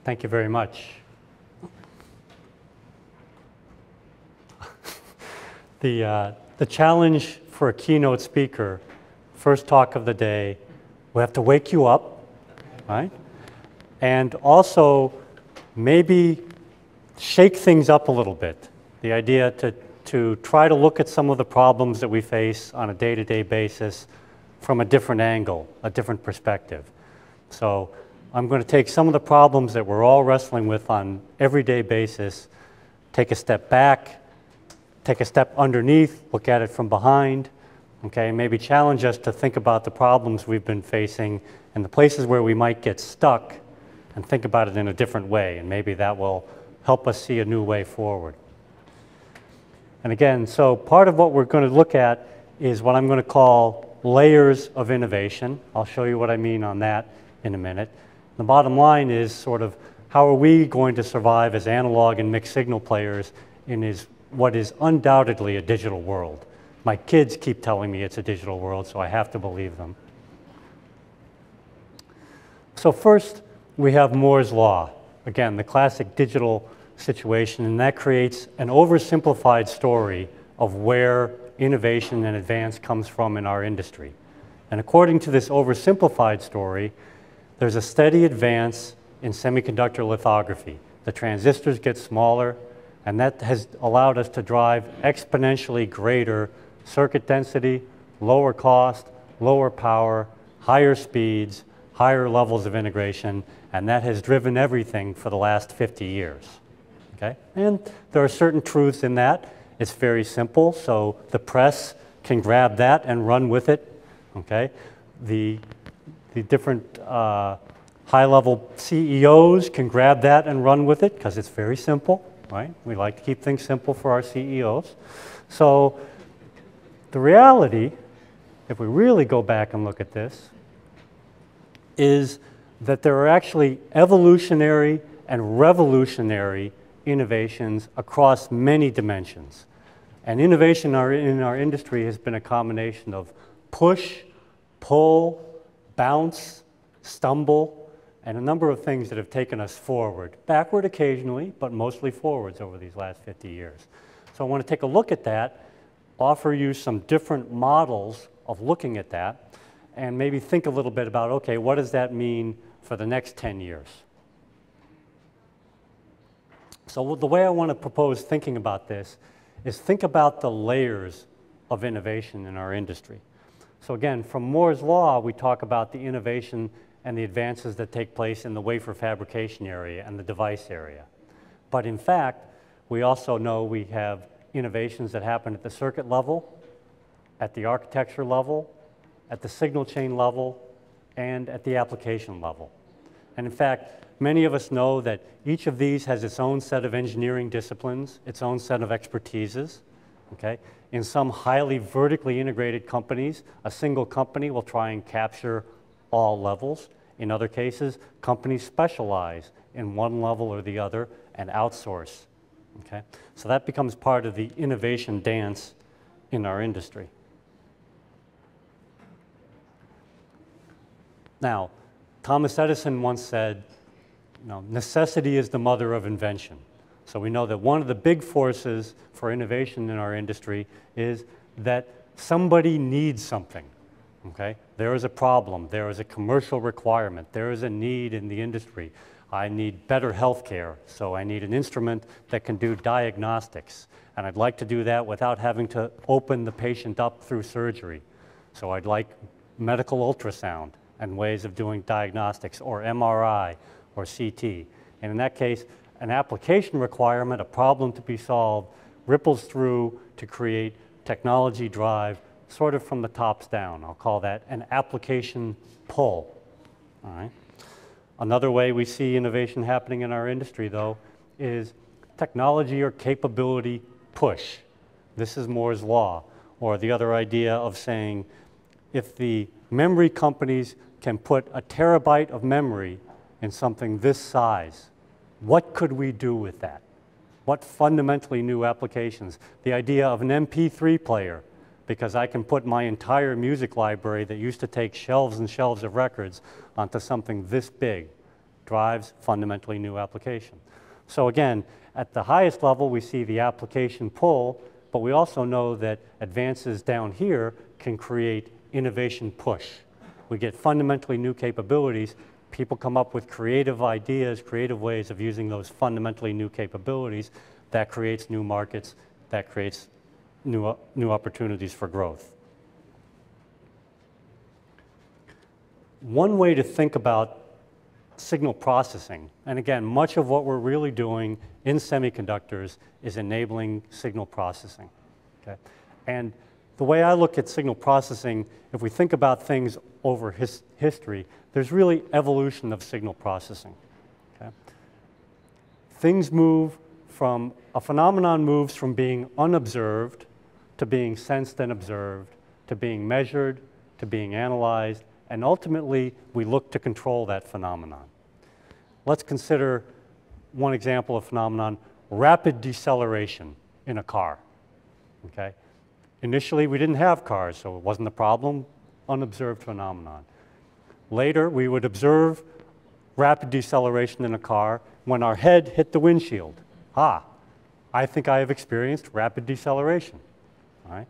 Thank you very much. The challenge for a keynote speaker, first talk of the day, we have to wake you up, right? And also maybe shake things up a little bit. The idea to try to look at some of the problems that we face on a day-to-day basis from a different angle, a different perspective. So I'm going to take some of the problems that we're all wrestling with on everyday basis, take a step back, take a step underneath, look at it from behind, okay, maybe challenge us to think about the problems we've been facing and the places where we might get stuck and think about it in a different way, and maybe that will help us see a new way forward. And again, so part of what we're going to look at is what I'm going to call layers of innovation. I'll show you what I mean on that in a minute. The bottom line is sort of how are we going to survive as analog and mixed signal players in what is undoubtedly a digital world. My kids keep telling me it's a digital world, so I have to believe them. So first, we have Moore's law. Again, the classic digital situation, and that creates an oversimplified story of where innovation and advance comes from in our industry. And according to this oversimplified story, there's a steady advance in semiconductor lithography. The transistors get smaller, and that has allowed us to drive exponentially greater circuit density, lower cost, lower power, higher speeds, higher levels of integration, and that has driven everything for the last 50 years. Okay? And there are certain truths in that. It's very simple, so the press can grab that and run with it. Okay? The different high-level CEOs can grab that and run with it because it's very simple, right? We like to keep things simple for our CEOs. So the reality, if we really go back and look at this, is that there are actually evolutionary and revolutionary innovations across many dimensions. And innovation in our industry has been a combination of push, pull, bounce, stumble, and a number of things that have taken us forward. Backward occasionally, but mostly forwards over these last 50 years. So I want to take a look at that, offer you some different models of looking at that, and maybe think a little bit about, okay, what does that mean for the next 10 years? So the way I want to propose thinking about this is think about the layers of innovation in our industry. So again, from Moore's law, we talk about the innovation and the advances that take place in the wafer fabrication area and the device area. But in fact, we also know we have innovations that happen at the circuit level, at the architecture level, at the signal chain level, and at the application level. And in fact, many of us know that each of these has its own set of engineering disciplines, its own set of expertises, okay? In some highly vertically integrated companies, a single company will try and capture all levels. In other cases, companies specialize in one level or the other and outsource, okay? So that becomes part of the innovation dance in our industry. Now, Thomas Edison once said, necessity is the mother of invention. So we know that one of the big forces for innovation in our industry is that somebody needs something, okay? There is a problem, there is a commercial requirement, there is a need in the industry. I need better health care, so I need an instrument that can do diagnostics. And I'd like to do that without having to open the patient up through surgery. So I'd like medical ultrasound and ways of doing diagnostics, or MRI, or CT. And in that case, an application requirement, a problem to be solved, ripples through to create technology drive, sort of from the tops down. I'll call that an application pull. All right. Another way we see innovation happening in our industry, though, is technology or capability push. This is Moore's law, or the other idea of saying, if the memory companies can put a terabyte of memory in something this size, what could we do with that? What fundamentally new applications? The idea of an MP3 player, because I can put my entire music library that used to take shelves and shelves of records onto something this big, drives fundamentally new application. So again, at the highest level, we see the application pull, but we also know that advances down here can create innovation push. We get fundamentally new capabilities. People come up with creative ideas, creative ways of using those fundamentally new capabilities. That creates new markets, that creates new opportunities for growth. One way to think about signal processing, and again, much of what we're really doing in semiconductors is enabling signal processing. Okay? And the way I look at signal processing, if we think about things over history, there's really evolution of signal processing. Okay? Things move from, a phenomenon moves from being unobserved to being sensed and observed, to being measured, to being analyzed, and ultimately we look to control that phenomenon. Let's consider one example of phenomenon, rapid deceleration in a car. Okay? Initially, we didn't have cars, so it wasn't a problem, unobserved phenomenon. Later, we would observe rapid deceleration in a car when our head hit the windshield. Ah, I think I have experienced rapid deceleration. All right?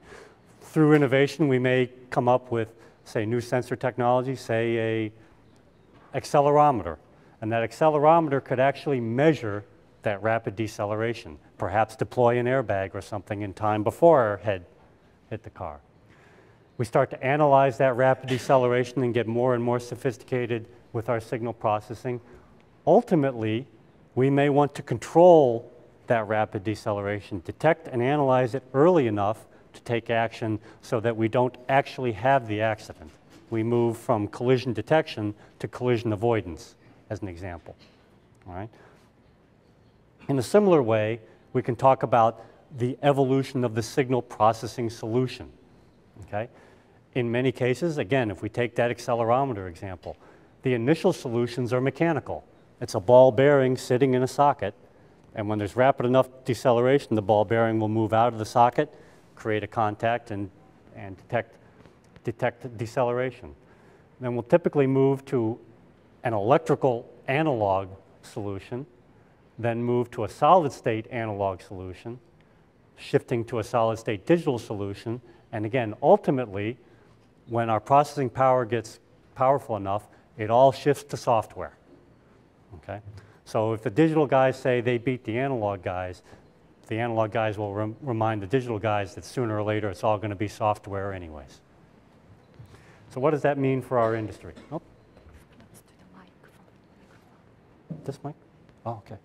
Through innovation, we may come up with, say, new sensor technology, say a accelerometer. And that accelerometer could actually measure that rapid deceleration, perhaps deploy an airbag or something in time before our head hit the car. We start to analyze that rapid deceleration and get more and more sophisticated with our signal processing. Ultimately, we may want to control that rapid deceleration, detect and analyze it early enough to take action so that we don't actually have the accident. We move from collision detection to collision avoidance, as an example. All right? In a similar way, we can talk about the evolution of the signal processing solution. Okay? In many cases, again, if we take that accelerometer example, the initial solutions are mechanical. It's a ball bearing sitting in a socket, and when there's rapid enough deceleration, the ball bearing will move out of the socket, create a contact, and detect deceleration. Then we'll typically move to an electrical analog solution, then move to a solid-state analog solution, shifting to a solid-state digital solution, and again, ultimately, when our processing power gets powerful enough, it all shifts to software. Okay? So if the digital guys say they beat the analog guys will remind the digital guys that sooner or later it's all going to be software anyways. So what does that mean for our industry? Oh. This mic? Oh, okay.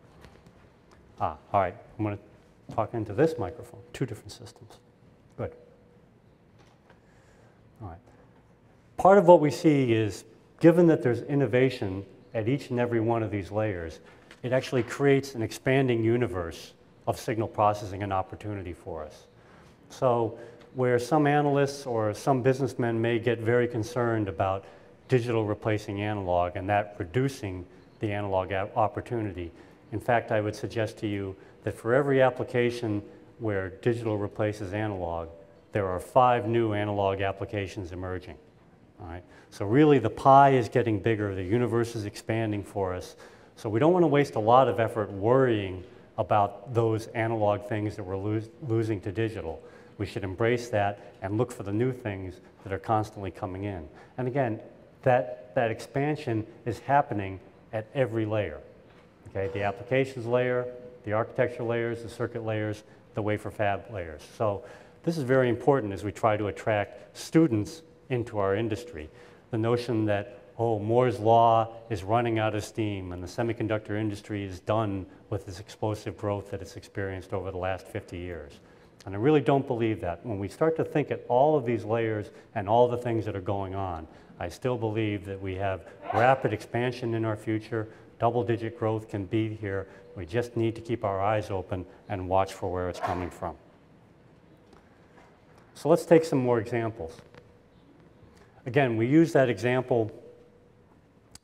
Ah, all right. I'm going to talk into this microphone. Two different systems. Good. All right. Part of what we see is, given that there's innovation at each and every one of these layers, it actually creates an expanding universe of signal processing and opportunity for us. So where some analysts or some businessmen may get very concerned about digital replacing analog and that reducing the analog opportunity, in fact, I would suggest to you that for every application where digital replaces analog, there are 5 new analog applications emerging. All right? So really the pie is getting bigger, the universe is expanding for us. So we don't want to waste a lot of effort worrying about those analog things that we're losing to digital. We should embrace that and look for the new things that are constantly coming in. And again, that expansion is happening at every layer. Okay? The applications layer, the architecture layers, the circuit layers, the wafer fab layers. So this is very important as we try to attract students into our industry. The notion that, oh, Moore's law is running out of steam and the semiconductor industry is done with this explosive growth that it's experienced over the last 50 years. And I really don't believe that. When we start to think at all of these layers and all the things that are going on, I still believe that we have rapid expansion in our future. Double-digit growth can be here. We just need to keep our eyes open and watch for where it's coming from. So let's take some more examples. Again, we used that example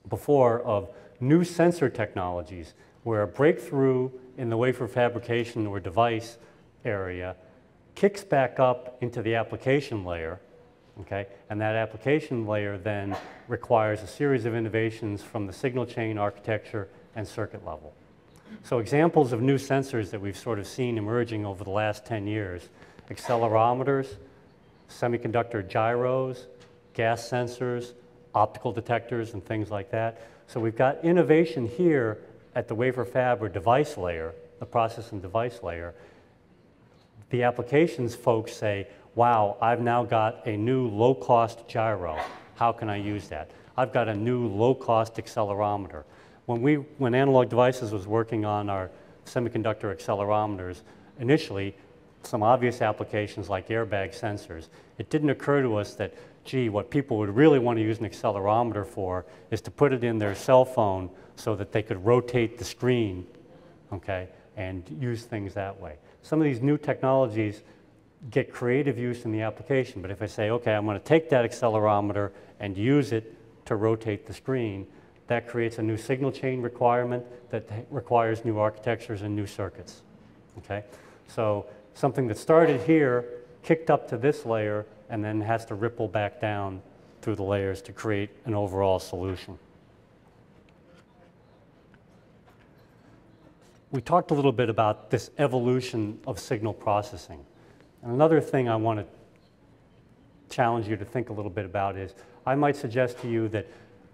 before of new sensor technologies where a breakthrough in the wafer fabrication or device area kicks back up into the application layer Okay? And that application layer then requires a series of innovations from the signal chain architecture and circuit level. So examples of new sensors that we've sort of seen emerging over the last 10 years, accelerometers, semiconductor gyros, gas sensors, optical detectors, and things like that. So we've got innovation here at the wafer fab or device layer, the process and device layer. The applications folks say, wow, I've now got a new low-cost gyro. How can I use that? I've got a new low-cost accelerometer. When Analog Devices was working on our semiconductor accelerometers, initially, some obvious applications like airbag sensors, it didn't occur to us that, gee, what people would really want to use an accelerometer for is to put it in their cell phone so that they could rotate the screen, okay, and use things that way. Some of these new technologies get creative use in the application, but if I say, okay, I'm going to take that accelerometer and use it to rotate the screen, that creates a new signal chain requirement that requires new architectures and new circuits, okay? So something that started here, kicked up to this layer, and then has to ripple back down through the layers to create an overall solution. We talked a little bit about this evolution of signal processing. And another thing I want to challenge you to think a little bit about is, I might suggest to you that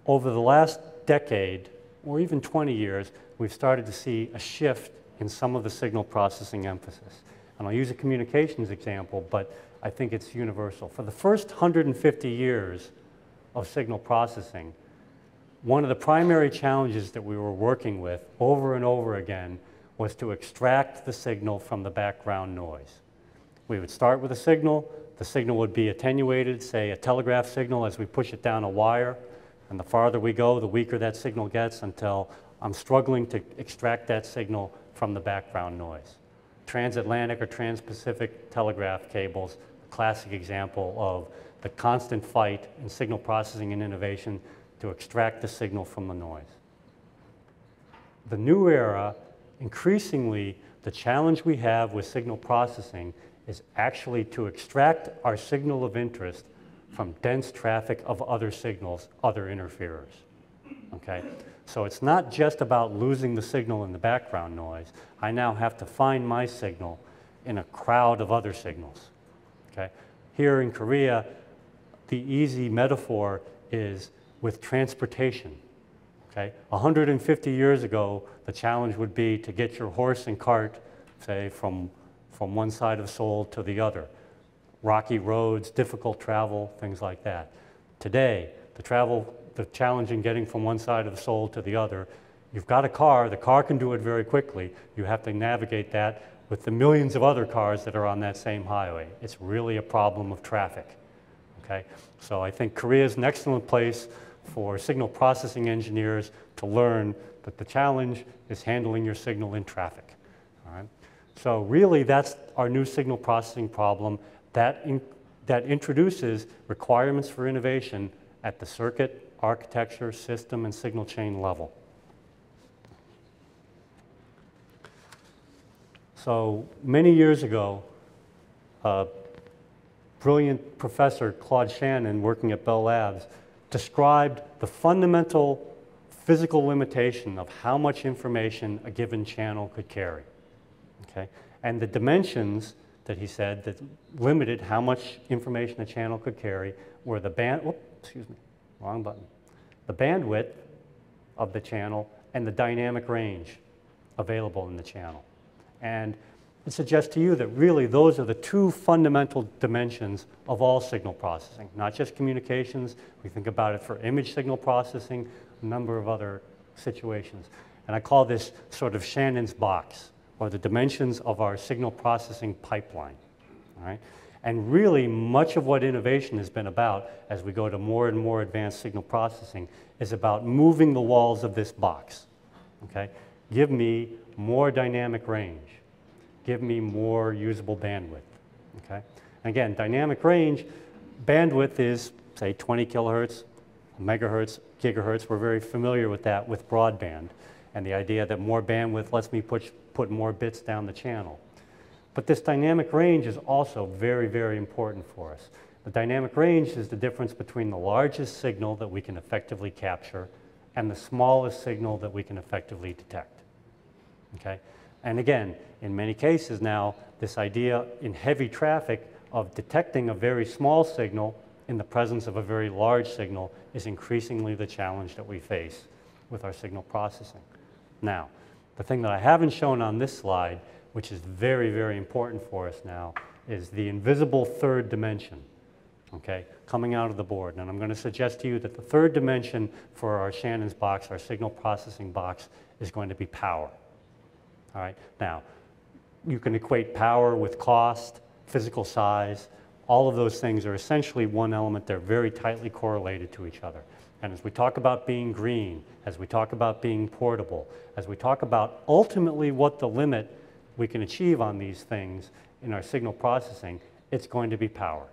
over the last decade, or even 20 years, we've started to see a shift in some of the signal processing emphasis. And I'll use a communications example, but I think it's universal. For the first 150 years of signal processing, one of the primary challenges that we were working with over and over again was to extract the signal from the background noise. We would start with a signal. The signal would be attenuated, say a telegraph signal, as we push it down a wire. And the farther we go, the weaker that signal gets until I'm struggling to extract that signal from the background noise. Transatlantic or transpacific telegraph cables, a classic example of the constant fight in signal processing and innovation to extract the signal from the noise. The new era, increasingly, the challenge we have with signal processing is actually to extract our signal of interest from dense traffic of other signals, other interferers, okay? So it's not just about losing the signal in the background noise. I now have to find my signal in a crowd of other signals, okay? Here in Korea, the easy metaphor is with transportation, okay? 150 years ago, the challenge would be to get your horse and cart, say, from one side of Seoul to the other. Rocky roads, difficult travel, things like that. Today, the challenge in getting from one side of Seoul to the other, you've got a car, the car can do it very quickly. You have to navigate that with the millions of other cars that are on that same highway. It's really a problem of traffic, okay? So I think Korea is an excellent place for signal processing engineers to learn that the challenge is handling your signal in traffic, all right? So really, that's our new signal processing problem that introduces requirements for innovation at the circuit, architecture, system, and signal chain level. So many years ago, a brilliant professor, Claude Shannon, working at Bell Labs, described the fundamental physical limitation of how much information a given channel could carry. Okay? And the dimensions that he said that limited how much information a channel could carry were the the bandwidth of the channel and the dynamic range available in the channel. And it suggests to you that really those are the two fundamental dimensions of all signal processing, not just communications. We think about it for image signal processing, a number of other situations. And I call this sort of Shannon's box, or the dimensions of our signal processing pipeline, all right? And really, much of what innovation has been about as we go to more and more advanced signal processing is about moving the walls of this box, okay? Give me more dynamic range. Give me more usable bandwidth, okay? And again, dynamic range, bandwidth is, say, 20 kilohertz, megahertz, gigahertz. We're very familiar with that with broadband, and the idea that more bandwidth lets me put more bits down the channel. But this dynamic range is also very, very important for us. The dynamic range is the difference between the largest signal that we can effectively capture and the smallest signal that we can effectively detect. Okay? And again, in many cases now, this idea in heavy traffic of detecting a very small signal in the presence of a very large signal is increasingly the challenge that we face with our signal processing. Now, the thing that I haven't shown on this slide, which is very, very important for us now, is the invisible third dimension, okay, coming out of the board. And I'm going to suggest to you that the third dimension for our Shannon's box, our signal processing box, is going to be power. All right, now, you can equate power with cost, physical size. All of those things are essentially one element. They're very tightly correlated to each other. And as we talk about being green, as we talk about being portable, as we talk about ultimately what the limit we can achieve on these things in our signal processing, it's going to be power.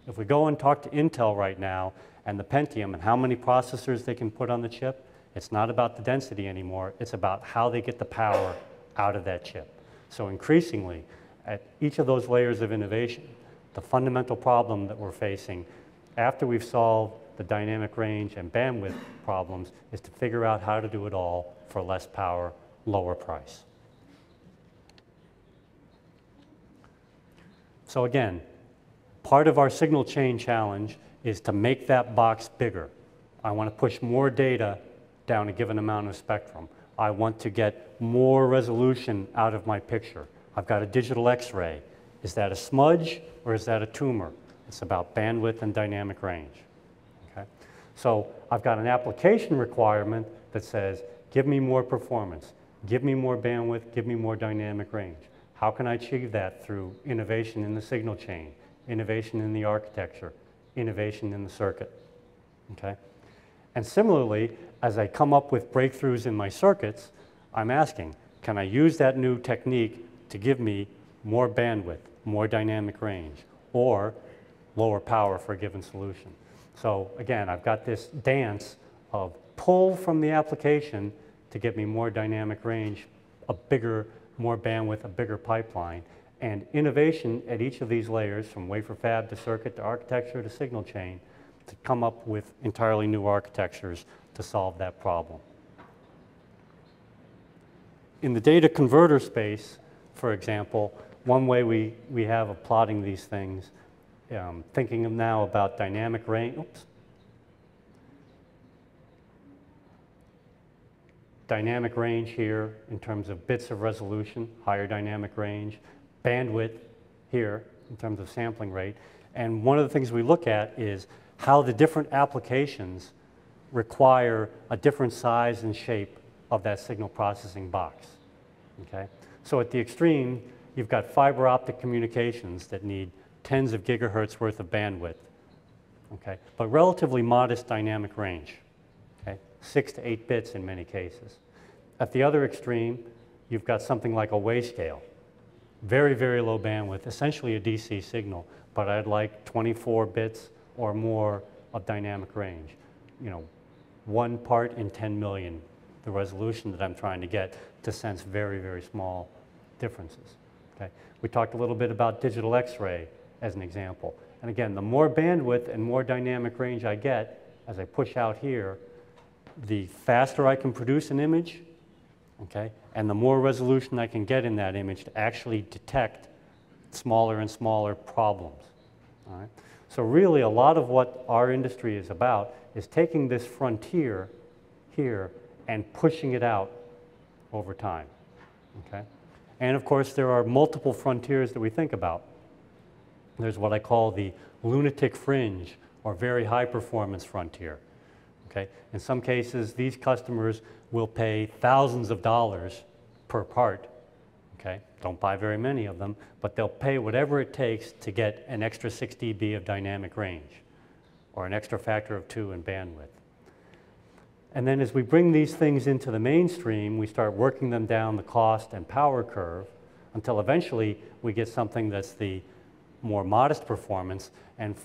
If we go and talk to Intel right now and the Pentium and how many processors they can put on the chip, it's not about the density anymore. It's about how they get the power out of that chip. So increasingly, at each of those layers of innovation, the fundamental problem that we're facing after we've solved the dynamic range and bandwidth problems is to figure out how to do it all for less power, lower price. So again, part of our signal chain challenge is to make that box bigger. I want to push more data down a given amount of spectrum. I want to get more resolution out of my picture. I've got a digital X-ray. Is that a smudge or is that a tumor? It's about bandwidth and dynamic range. Okay? So I've got an application requirement that says, give me more performance, give me more bandwidth, give me more dynamic range. How can I achieve that through innovation in the signal chain, innovation in the architecture, innovation in the circuit? Okay? And similarly, as I come up with breakthroughs in my circuits, I'm asking, can I use that new technique to give me more bandwidth, more dynamic range, or lower power for a given solution? So again, I've got this dance of pull from the application to get me more dynamic range, a bigger, more bandwidth, a bigger pipeline, and innovation at each of these layers, from wafer fab to circuit to architecture to signal chain, to come up with entirely new architectures to solve that problem. In the data converter space, for example, one way we have of plotting these things, thinking of now about dynamic range, dynamic range here in terms of bits of resolution, higher dynamic range, bandwidth here in terms of sampling rate. And one of the things we look at is how the different applications require a different size and shape of that signal processing box. Okay? So at the extreme, you've got fiber optic communications that need tens of gigahertz worth of bandwidth, okay? But relatively modest dynamic range, okay? 6 to 8 bits in many cases. At the other extreme, you've got something like a wayscale, very, very low bandwidth, essentially a DC signal, but I'd like 24 bits or more of dynamic range. You know, 1 part in 10 million, the resolution that I'm trying to get to sense very, very small differences. Okay? We talked a little bit about digital X-ray as an example. And again, the more bandwidth and more dynamic range I get as I push out here, the faster I can produce an image, okay? And the more resolution I can get in that image to actually detect smaller and smaller problems. All right? So really, a lot of what our industry is about is taking this frontier here and pushing it out over time. Okay? And of course, there are multiple frontiers that we think about. There's what I call the lunatic fringe, or very high performance frontier. Okay? In some cases, these customers will pay thousands of dollars per part. Okay? Don't buy very many of them, but they'll pay whatever it takes to get an extra 6 dB of dynamic range, or an extra factor of 2 in bandwidth. And then as we bring these things into the mainstream, we start working them down the cost and power curve until eventually we get something that's the more modest performance, and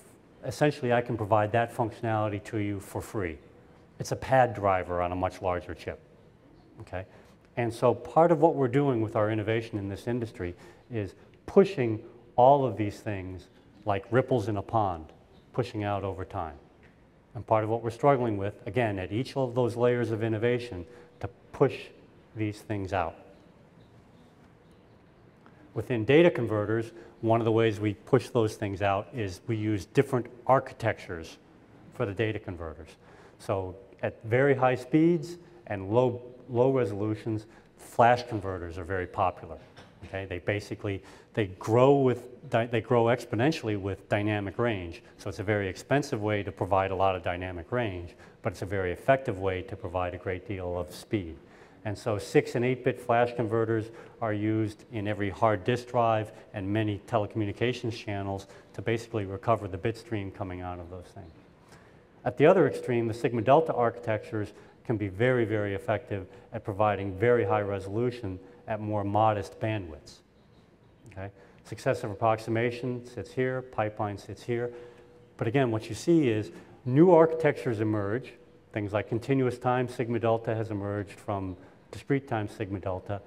essentially I can provide that functionality to you for free. It's a pad driver on a much larger chip. Okay? And so part of what we're doing with our innovation in this industry is pushing all of these things like ripples in a pond, pushing out over time. And part of what we're struggling with, again, at each of those layers of innovation, to push these things out. Within data converters, one of the ways we push those things out is we use different architectures for the data converters. So at very high speeds and low resolutions, flash converters are very popular. Okay? They grow exponentially with dynamic range. So it's a very expensive way to provide a lot of dynamic range, but it's a very effective way to provide a great deal of speed. And so 6 and 8-bit flash converters are used in every hard disk drive and many telecommunications channels to basically recover the bit stream coming out of those things. At the other extreme, the sigma delta architectures can be very, very effective at providing very high resolution at more modest bandwidths. Okay? Successive approximation sits here, pipeline sits here. But again, what you see is new architectures emerge. Things like continuous time sigma delta has emerged from discrete time sigma delta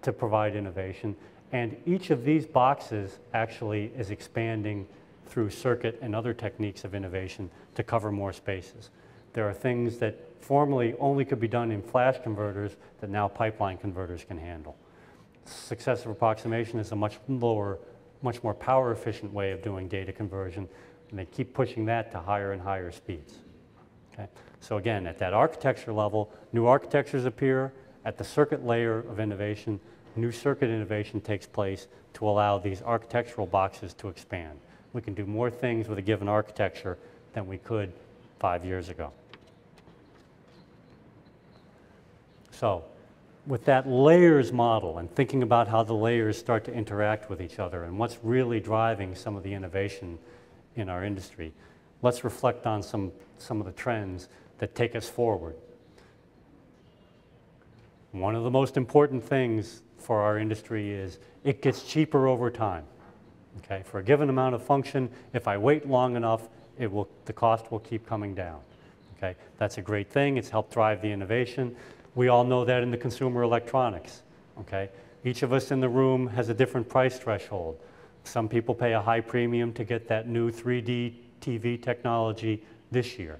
to provide innovation. And each of these boxes actually is expanding through circuit and other techniques of innovation to cover more spaces. There are things that formerly only could be done in flash converters that now pipeline converters can handle. Successive approximation is a much more power efficient way of doing data conversion, and they keep pushing that to higher and higher speeds. Okay? So again, at that architecture level, new architectures appear. At the circuit layer of innovation, new circuit innovation takes place to allow these architectural boxes to expand. We can do more things with a given architecture than we could 5 years ago. So with that layers model and thinking about how the layers start to interact with each other and what's really driving some of the innovation in our industry, let's reflect on some of the trends that take us forward. One of the most important things for our industry is it gets cheaper over time. Okay? For a given amount of function, if I wait long enough, the cost will keep coming down. Okay? That's a great thing. It's helped drive the innovation. We all know that in the consumer electronics. Okay? Each of us in the room has a different price threshold. Some people pay a high premium to get that new 3D TV technology this year.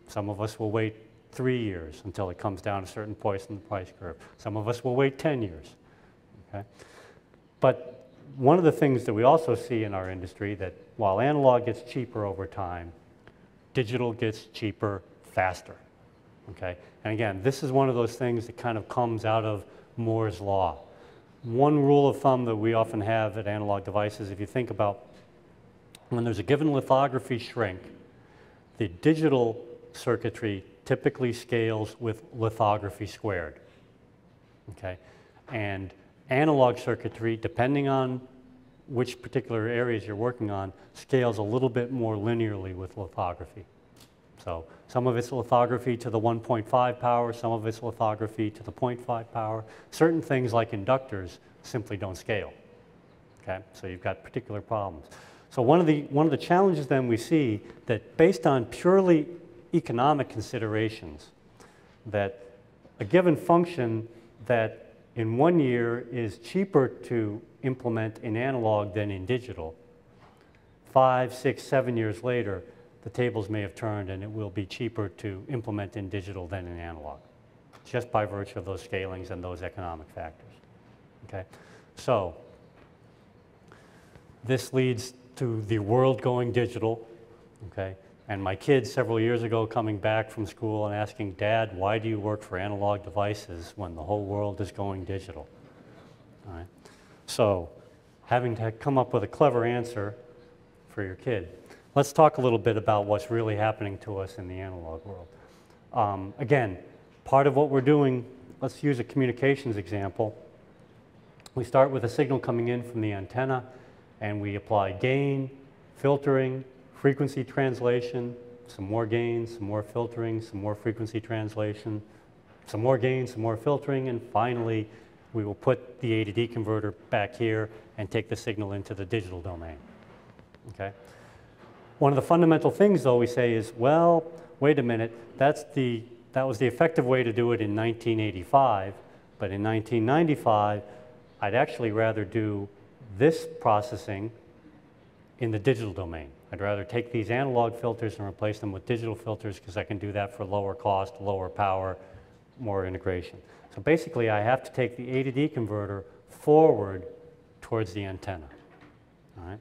Some of us will wait 3 years until it comes down a certain point in the price curve. Some of us will wait 10 years. Okay? But one of the things that we also see in our industry that while analog gets cheaper over time, digital gets cheaper faster. Okay? And again, this is one of those things that kind of comes out of Moore's law. One rule of thumb that we often have at Analog Devices, if you think about when there's a given lithography shrink, the digital circuitry typically scales with lithography squared. Okay? And analog circuitry, depending on which particular areas you're working on, scales a little bit more linearly with lithography. So some of it's lithography to the 1.5 power, some of it's lithography to the 0.5 power. Certain things like inductors simply don't scale. Okay? So you've got particular problems. So one of the challenges then we see that based on purely economic considerations, that a given function that in 1 year is cheaper to implement in analog than in digital, 5, 6, 7 years later, the tables may have turned and it will be cheaper to implement in digital than in analog, just by virtue of those scalings and those economic factors. Okay? So this leads to the world going digital. Okay? And my kids several years ago coming back from school and asking, "Dad, why do you work for Analog Devices when the whole world is going digital?" All right. So having to come up with a clever answer for your kid, let's talk a little bit about what's really happening to us in the analog world. Again, part of what we're doing, let's use a communications example. We start with a signal coming in from the antenna, and we apply gain, filtering, frequency translation, some more gain, some more filtering, some more frequency translation, some more gain, some more filtering, and finally we will put the A to D converter back here and take the signal into the digital domain. Okay? One of the fundamental things, though, we say is, well, wait a minute, that was the effective way to do it in 1985, but in 1995, I'd actually rather do this processing in the digital domain. I'd rather take these analog filters and replace them with digital filters because I can do that for lower cost, lower power, more integration. So basically, I have to take the A to D converter forward towards the antenna. All right?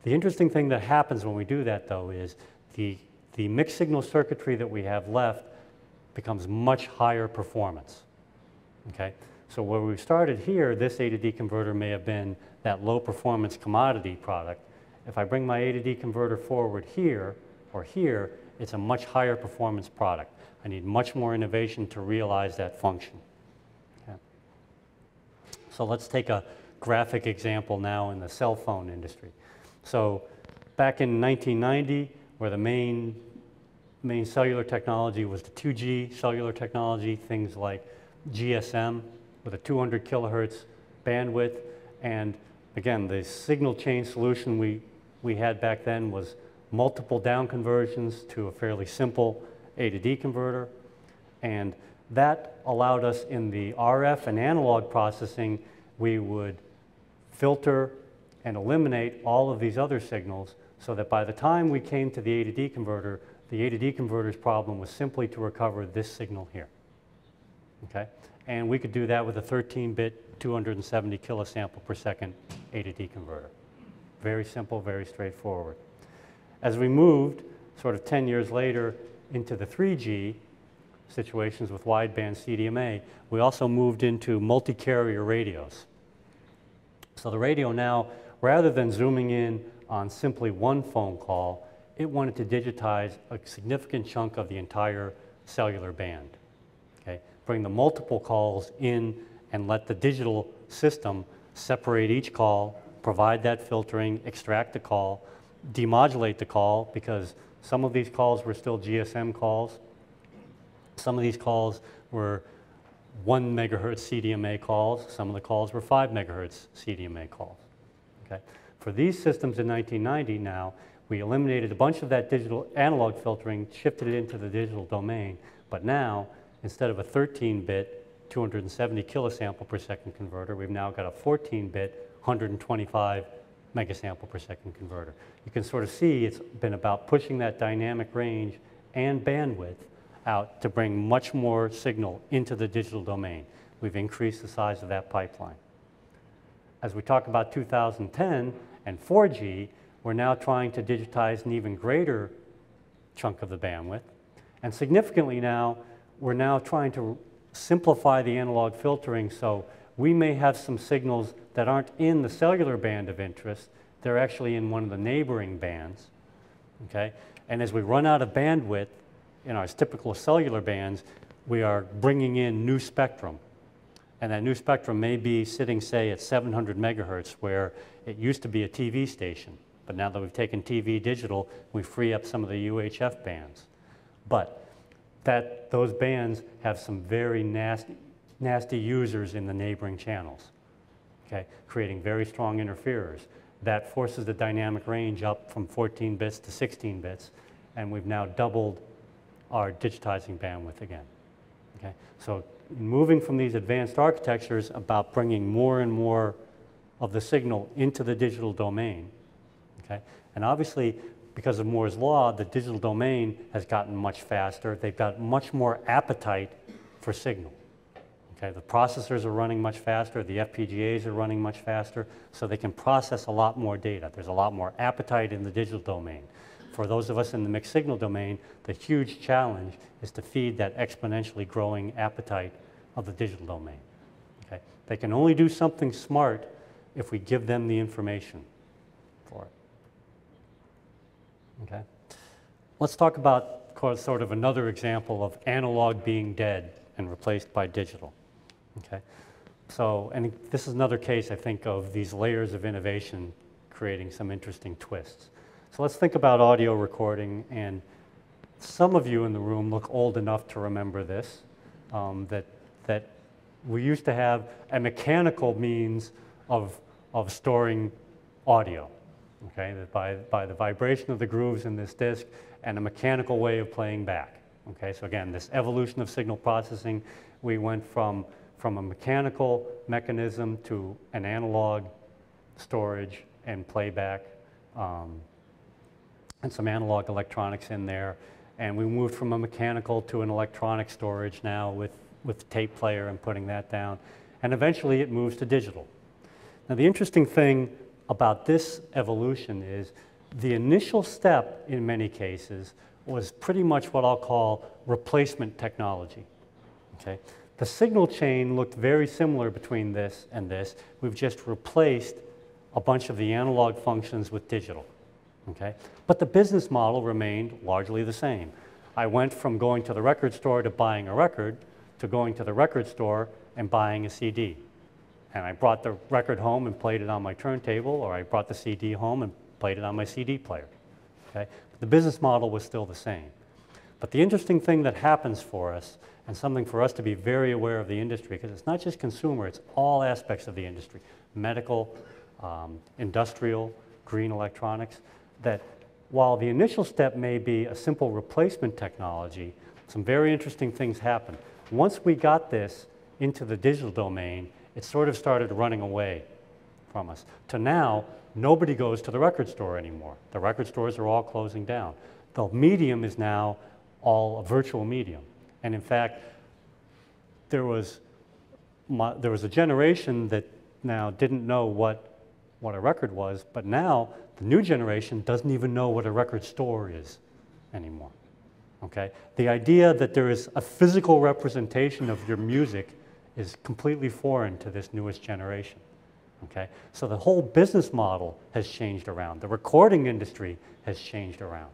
The interesting thing that happens when we do that, though, is the mixed signal circuitry that we have left becomes much higher performance. Okay? So where we started here, this A to D converter may have been that low performance commodity product. If I bring my A to D converter forward here or here, it's a much higher performance product. I need much more innovation to realize that function. Okay. So let's take a graphic example now in the cell phone industry. So back in 1990, where the main cellular technology was the 2G cellular technology, things like GSM with a 200 kilohertz bandwidth. And again, the signal chain solution we had back then was multiple down conversions to a fairly simple A to D converter. And that allowed us in the RF and analog processing, we would filter and eliminate all of these other signals so that by the time we came to the A to D converter, the A to D converter's problem was simply to recover this signal here. Okay? And we could do that with a 13-bit, 270 kilosample per second A to D converter. Very simple, very straightforward. As we moved, sort of 10 years later, into the 3G situations with wideband CDMA, we also moved into multi-carrier radios. So the radio now, rather than zooming in on simply one phone call, it wanted to digitize a significant chunk of the entire cellular band. Okay? Bring the multiple calls in and let the digital system separate each call, provide that filtering, extract the call, demodulate the call, because some of these calls were still GSM calls. Some of these calls were 1 megahertz CDMA calls. Some of the calls were 5 megahertz CDMA calls. Okay? For these systems in 1990 now, we eliminated a bunch of that digital analog filtering, shifted it into the digital domain, but now, instead of a 13-bit, 270 kilosample per second converter, we've now got a 14-bit, 125 megasample per second converter. You can sort of see it's been about pushing that dynamic range and bandwidth out to bring much more signal into the digital domain. We've increased the size of that pipeline. As we talk about 2010 and 4G, we're now trying to digitize an even greater chunk of the bandwidth. And significantly now, we're now trying to simplify the analog filtering, so we may have some signals that aren't in the cellular band of interest. They're actually in one of the neighboring bands. Okay? And as we run out of bandwidth in our typical cellular bands, we are bringing in new spectrum. And that new spectrum may be sitting, say, at 700 megahertz, where it used to be a TV station. But now that we've taken TV digital, we free up some of the UHF bands. But those bands have some very nasty users in the neighboring channels, okay, creating very strong interferers. That forces the dynamic range up from 14 bits to 16 bits, and we've now doubled our digitizing bandwidth again. Okay? So moving from these advanced architectures about bringing more and more of the signal into the digital domain. Okay? And obviously, because of Moore's law, the digital domain has gotten much faster. They've got much more appetite for signal. Okay? The processors are running much faster. The FPGAs are running much faster, so they can process a lot more data. There's a lot more appetite in the digital domain. For those of us in the mixed signal domain, the huge challenge is to feed that exponentially growing appetite of the digital domain. Okay? They can only do something smart if we give them the information for it. Okay? Let's talk about sort of another example of analog being dead and replaced by digital. Okay? So, and this is another case, I think, of these layers of innovation creating some interesting twists. So let's think about audio recording, and some of you in the room look old enough to remember this, that we used to have a mechanical means of storing audio, okay, that by the vibration of the grooves in this disc and a mechanical way of playing back. Okay, so again, this evolution of signal processing, we went from a mechanical mechanism to an analog storage and playback and some analog electronics in there. And we moved from a mechanical to an electronic storage now with the tape player and putting that down. And eventually it moves to digital. Now the interesting thing about this evolution is the initial step in many cases was pretty much what I'll call replacement technology. Okay? The signal chain looked very similar between this and this. We've just replaced a bunch of the analog functions with digital. Okay? But the business model remained largely the same. I went from going to the record store to buying a record to going to the record store and buying a CD. And I brought the record home and played it on my turntable, or I brought the CD home and played it on my CD player. Okay? But the business model was still the same. But the interesting thing that happens for us, and something for us to be very aware of the industry, because it's not just consumer, it's all aspects of the industry, medical, industrial, green electronics, that while the initial step may be a simple replacement technology, some very interesting things happen. Once we got this into the digital domain, it sort of started running away from us. To now, nobody goes to the record store anymore. The record stores are all closing down. The medium is now all a virtual medium. And in fact, there was a generation that now didn't know what a record was, but now the new generation doesn't even know what a record store is anymore. Okay? The idea that there is a physical representation of your music is completely foreign to this newest generation. Okay? So the whole business model has changed around. The recording industry has changed around.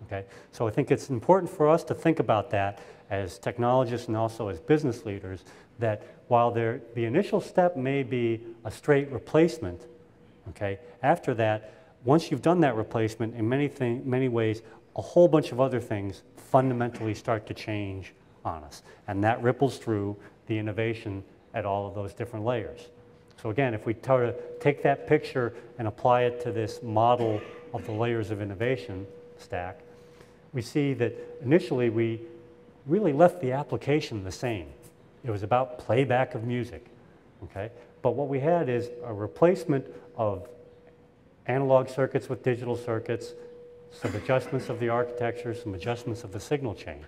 Okay? So I think it's important for us to think about that as technologists and also as business leaders, that while the initial step may be a straight replacement, okay, after that, once you've done that replacement, in many ways, a whole bunch of other things fundamentally start to change on us. And that ripples through the innovation at all of those different layers. So again, if we try to take that picture and apply it to this model of the layers of innovation stack, we see that initially we really left the application the same. It was about playback of music, okay? But what we had is a replacement of analog circuits with digital circuits, some adjustments of the architecture, some adjustments of the signal chain,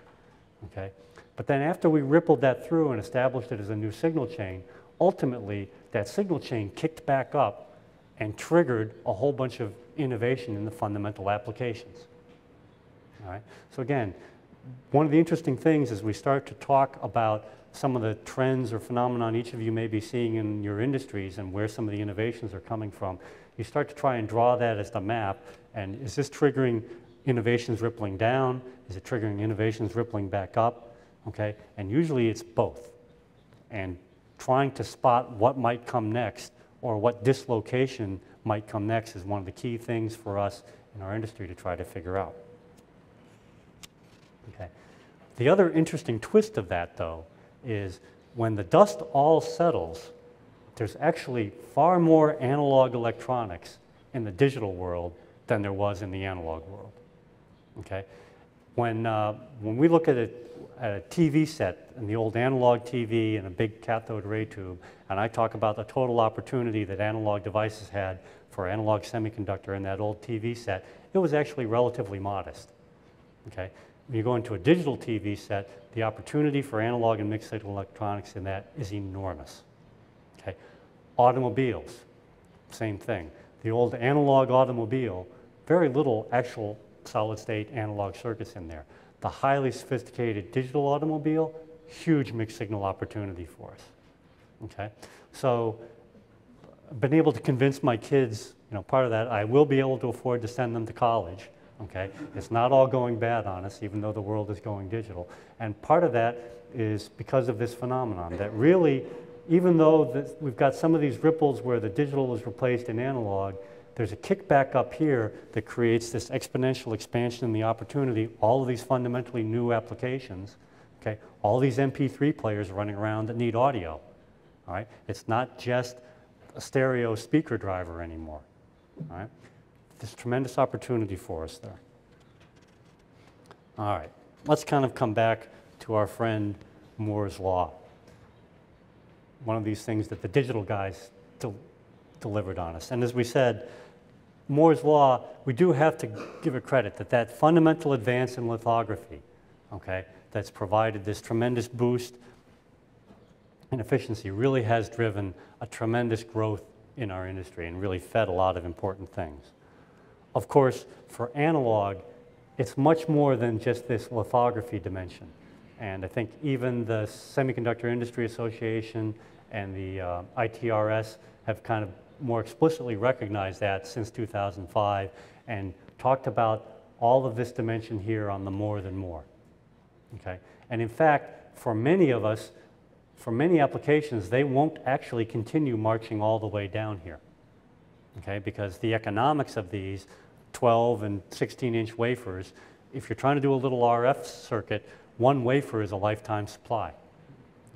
okay? But then after we rippled that through and established it as a new signal chain, ultimately that signal chain kicked back up and triggered a whole bunch of innovation in the fundamental applications. All right? So again, one of the interesting things as we start to talk about some of the trends or phenomenon each of you may be seeing in your industries and where some of the innovations are coming from, you start to try and draw that as the map. And is this triggering innovations rippling down? Is it triggering innovations rippling back up? Okay? And usually it's both. And trying to spot what might come next or what dislocation might come next is one of the key things for us in our industry to try to figure out. Okay. The other interesting twist of that, though, is when the dust all settles, there's actually far more analog electronics in the digital world than there was in the analog world. Okay? When we look at a TV set and the old analog TV and a big cathode ray tube, and I talk about the total opportunity that analog devices had for analog semiconductor in that old TV set, it was actually relatively modest. Okay? When you go into a digital TV set, the opportunity for analog and mixed signal electronics in that is enormous. Okay? Automobiles, same thing. The old analog automobile, very little actual solid-state analog circuits in there. The highly sophisticated digital automobile, huge mixed signal opportunity for us. Okay? So I've been able to convince my kids, part of that, I will be able to afford to send them to college. Okay? It's not all going bad on us, even though the world is going digital. And part of that is because of this phenomenon, that really, even though we've got some of these ripples where the digital is replaced in analog, there's a kickback up here that creates this exponential expansion in the opportunity, all of these fundamentally new applications, okay? All these MP3 players running around that need audio, all right? It's not just a stereo speaker driver anymore, all right? There's tremendous opportunity for us there. All right, let's kind of come back to our friend Moore's Law. One of these things that the digital guys delivered on us. And as we said, Moore's Law, we do have to give it credit that that fundamental advance in lithography, okay, that's provided this tremendous boost in efficiency really has driven a tremendous growth in our industry and really fed a lot of important things. Of course, for analog, it's much more than just this lithography dimension. And I think even the Semiconductor Industry Association and the ITRS have kind of more explicitly recognized that since 2005 and talked about all of this dimension here on the more than more. Okay? And in fact, for many of us, for many applications, they won't actually continue marching all the way down here. Okay? Because the economics of these 12 and 16-inch wafers, if you're trying to do a little RF circuit, one wafer is a lifetime supply.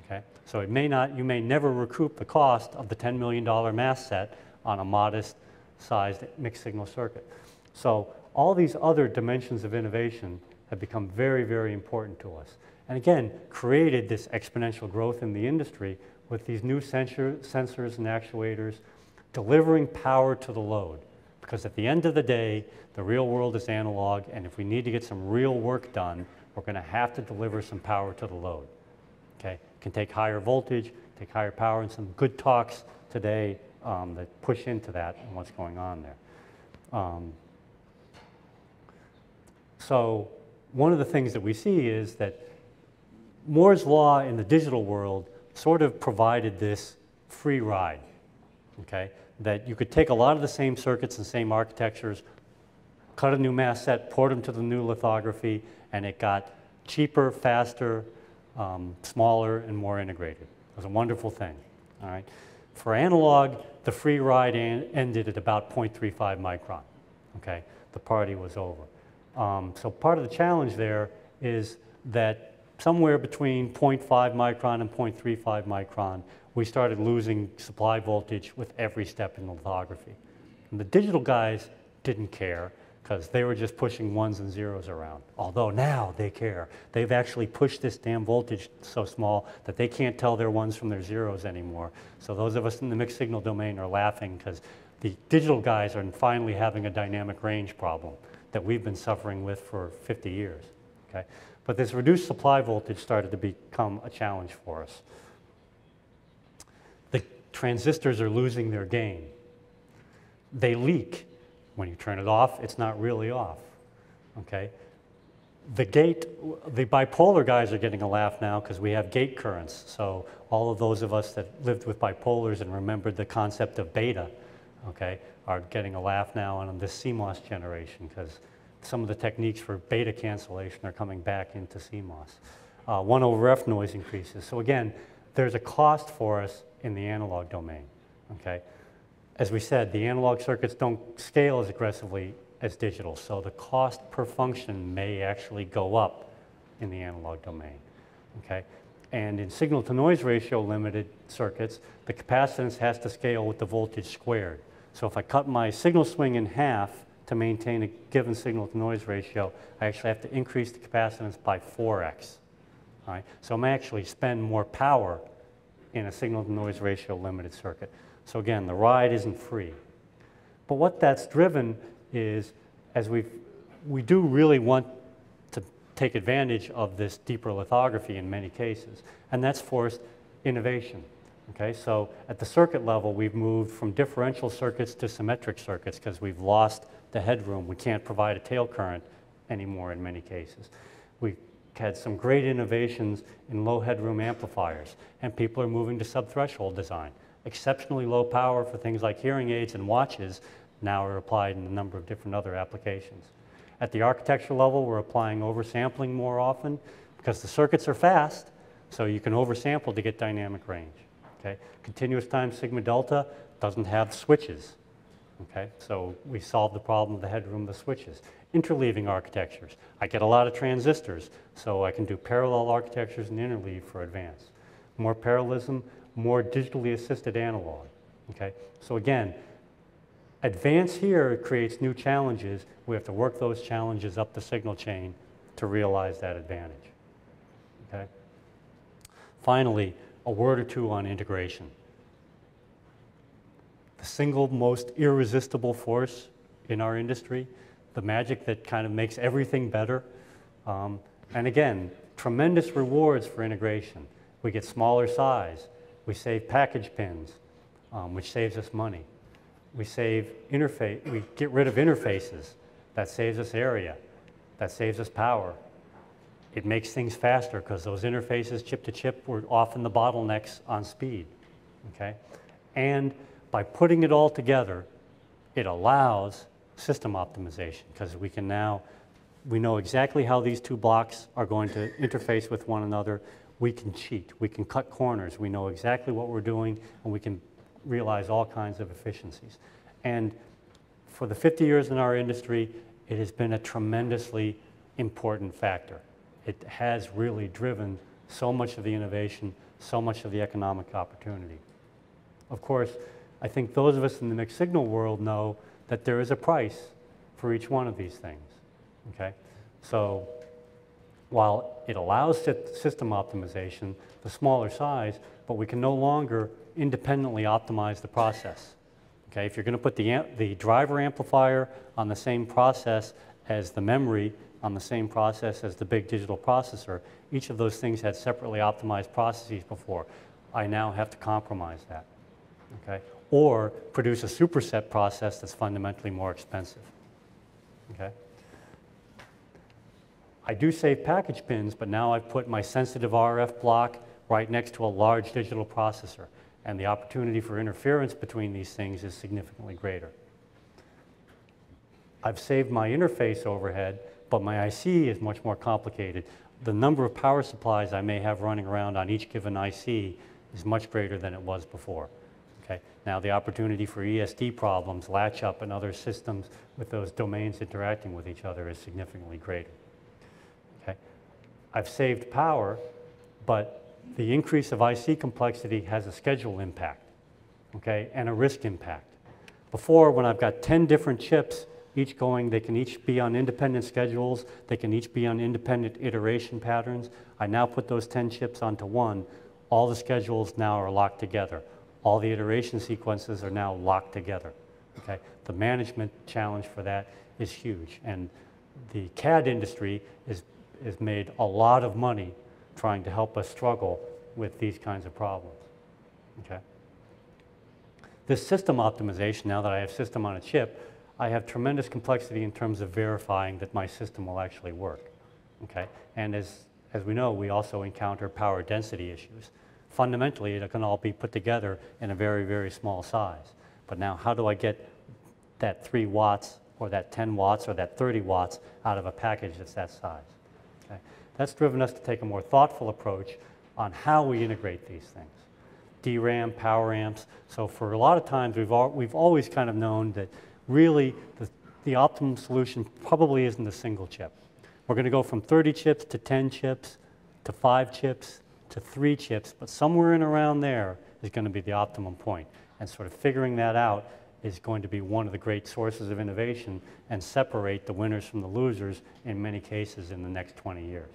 Okay? So it may not, you may never recoup the cost of the $10 million mask set on a modest sized mixed signal circuit. So all these other dimensions of innovation have become very, very important to us. And again, created this exponential growth in the industry with these new sensors and actuators delivering power to the load. Because at the end of the day, the real world is analog, and if we need to get some real work done, we're going to have to deliver some power to the load. Okay? It can take higher voltage, take higher power, and some good talks today that push into that and what's going on there. So one of the things that we see is that Moore's Law in the digital world sort of provided this free ride, okay? That you could take a lot of the same circuits and same architectures, cut a new mask set, port them to the new lithography, and it got cheaper, faster, smaller, and more integrated. It was a wonderful thing, all right? For analog, the free ride ended at about 0.35 micron, okay? The party was over. So part of the challenge there is that somewhere between 0.5 micron and 0.35 micron, we started losing supply voltage with every step in the lithography. And the digital guys didn't care because they were just pushing ones and zeros around. Although now they care. They've actually pushed this damn voltage so small that they can't tell their ones from their zeros anymore. So those of us in the mixed signal domain are laughing because the digital guys are finally having a dynamic range problem that we've been suffering with for 50 years. Okay? But this reduced supply voltage started to become a challenge for us. The transistors are losing their gain. They leak. When you turn it off, it's not really off. Okay? The bipolar guys are getting a laugh now because we have gate currents. So all of those of us that lived with bipolars and remembered the concept of beta, okay, are getting a laugh now on this CMOS generation because some of the techniques for beta cancellation are coming back into CMOS. 1 over F noise increases. So again, there's a cost for us in the analog domain. Okay? As we said, the analog circuits don't scale as aggressively as digital, so the cost per function may actually go up in the analog domain. Okay? And in signal-to-noise ratio limited circuits, the capacitance has to scale with the voltage squared. So if I cut my signal swing in half to maintain a given signal-to-noise ratio, I actually have to increase the capacitance by 4x. All right? So I'm actually spend more power in a signal-to-noise ratio limited circuit. So again, the ride isn't free. But what that's driven is, as we do really want to take advantage of this deeper lithography in many cases, and that's forced innovation. Okay, so at the circuit level, we've moved from differential circuits to symmetric circuits because we've lost the headroom. We can't provide a tail current anymore in many cases. We've had some great innovations in low headroom amplifiers, and people are moving to subthreshold design. Exceptionally low power for things like hearing aids and watches now are applied in a number of different other applications. At the architecture level, we're applying oversampling more often because the circuits are fast, so you can oversample to get dynamic range. Okay? Continuous time sigma delta doesn't have switches. Okay? So we solve the problem of the headroom of the switches. Interleaving architectures. I get a lot of transistors, so I can do parallel architectures and interleave for advance. More parallelism, more digitally assisted analog. Okay? So again, advance here creates new challenges. We have to work those challenges up the signal chain to realize that advantage. Okay? Finally, a word or two on integration. The single most irresistible force in our industry, the magic that kind of makes everything better. And again, tremendous rewards for integration. We get smaller size. We save package pins, which saves us money. We get rid of interfaces. That saves us area. That saves us power. It makes things faster because those interfaces, chip to chip, were often the bottlenecks on speed, okay? And by putting it all together, it allows system optimization because we know exactly how these two blocks are going to interface with one another. We can cheat, we can cut corners, we know exactly what we're doing, and we can realize all kinds of efficiencies. And for the 50 years in our industry, it has been a tremendously important factor. It has really driven so much of the innovation, so much of the economic opportunity. Of course, I think those of us in the mixed signal world know that there is a price for each one of these things, okay? So while it allows system optimization, the smaller size, but we can no longer independently optimize the process. Okay, if you're going to put the driver amplifier on the same process as the memory, on the same process as the big digital processor, each of those things had separately optimized processes before. I now have to compromise that, okay? Or produce a superset process that's fundamentally more expensive, okay? I do save package pins, but now I've put my sensitive RF block right next to a large digital processor, and the opportunity for interference between these things is significantly greater. I've saved my interface overhead, but my IC is much more complicated. The number of power supplies I may have running around on each given IC is much greater than it was before. Okay? Now the opportunity for ESD problems, latch up, and other systems with those domains interacting with each other is significantly greater. Okay? I've saved power, but the increase of IC complexity has a schedule impact, okay, and a risk impact. Before, when I've got 10 different chips, they can each be on independent schedules, they can each be on independent iteration patterns. I now put those 10 chips onto one. All the schedules now are locked together. All the iteration sequences are now locked together, okay? The management challenge for that is huge, and the CAD industry has made a lot of money trying to help us struggle with these kinds of problems, okay? This system optimization, now that I have system on a chip, I have tremendous complexity in terms of verifying that my system will actually work, okay? And as we know, we also encounter power density issues. Fundamentally, it can all be put together in a very, very small size. But now how do I get that 3 watts or that 10 watts or that 30 watts out of a package that's that size, okay? That's driven us to take a more thoughtful approach on how we integrate these things. DRAM, power amps. So for a lot of times, we've always kind of known that really the optimum solution probably isn't a single chip. We're going to go from 30 chips to 10 chips to 5 chips to 3 chips, but somewhere in around there is going to be the optimum point. And sort of figuring that out is going to be one of the great sources of innovation and separate the winners from the losers in many cases in the next 20 years.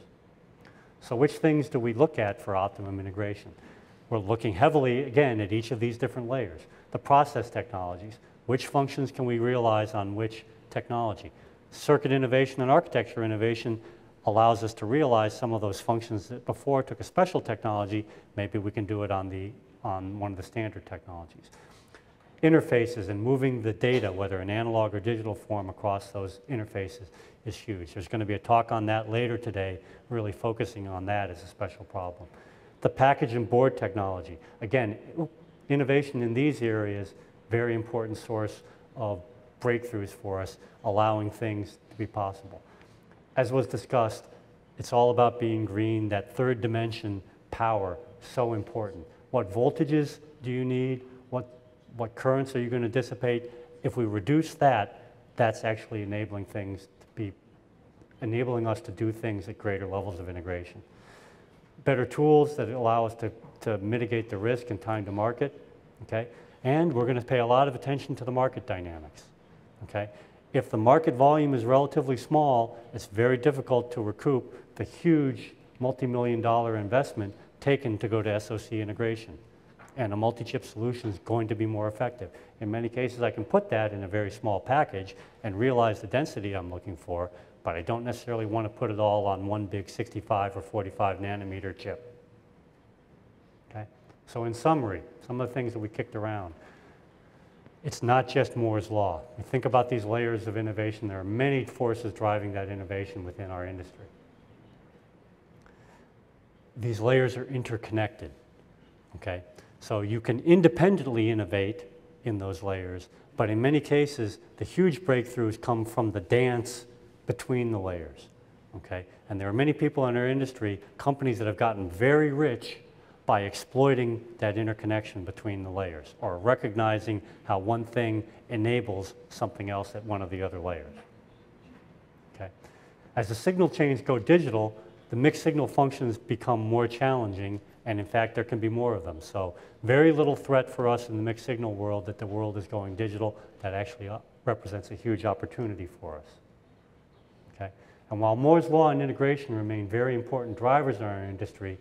So which things do we look at for optimum integration? We're looking heavily, again, at each of these different layers. The process technologies, which functions can we realize on which technology? Circuit innovation and architecture innovation allows us to realize some of those functions that before took a special technology. Maybe we can do it on one of the standard technologies. Interfaces and moving the data, whether in analog or digital form, across those interfaces is huge. There's going to be a talk on that later today, really focusing on that as a special problem. The package and board technology. Again, innovation in these areas, very important source of breakthroughs for us, allowing things to be possible. As was discussed, it's all about being green. That third dimension, power, so important. What voltages do you need? What currents are you going to dissipate? If we reduce that, that's actually enabling us to do things at greater levels of integration. Better tools that allow us to mitigate the risk and time to market, okay? And we're going to pay a lot of attention to the market dynamics, okay? If the market volume is relatively small, it's very difficult to recoup the huge multi-million-dollar investment taken to go to SoC integration, and a multi-chip solution is going to be more effective. In many cases, I can put that in a very small package and realize the density I'm looking for, but I don't necessarily want to put it all on one big 65 or 45 nanometer chip. Okay? So in summary, some of the things that we kicked around. It's not just Moore's Law. You think about these layers of innovation, there are many forces driving that innovation within our industry. These layers are interconnected, okay? So you can independently innovate in those layers, but in many cases, the huge breakthroughs come from the dance between the layers, okay? And there are many people in our industry, companies that have gotten very rich by exploiting that interconnection between the layers, or recognizing how one thing enables something else at one of the other layers, okay? As the signal chains go digital, the mixed signal functions become more challenging, and in fact, there can be more of them. So very little threat for us in the mixed signal world that the world is going digital. That actually represents a huge opportunity for us. Okay? And while Moore's Law and integration remain very important drivers in our industry,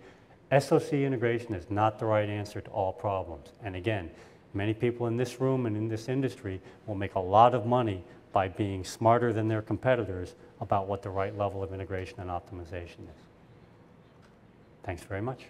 SoC integration is not the right answer to all problems. And again, many people in this room and in this industry will make a lot of money by being smarter than their competitors about what the right level of integration and optimization is. Thanks very much.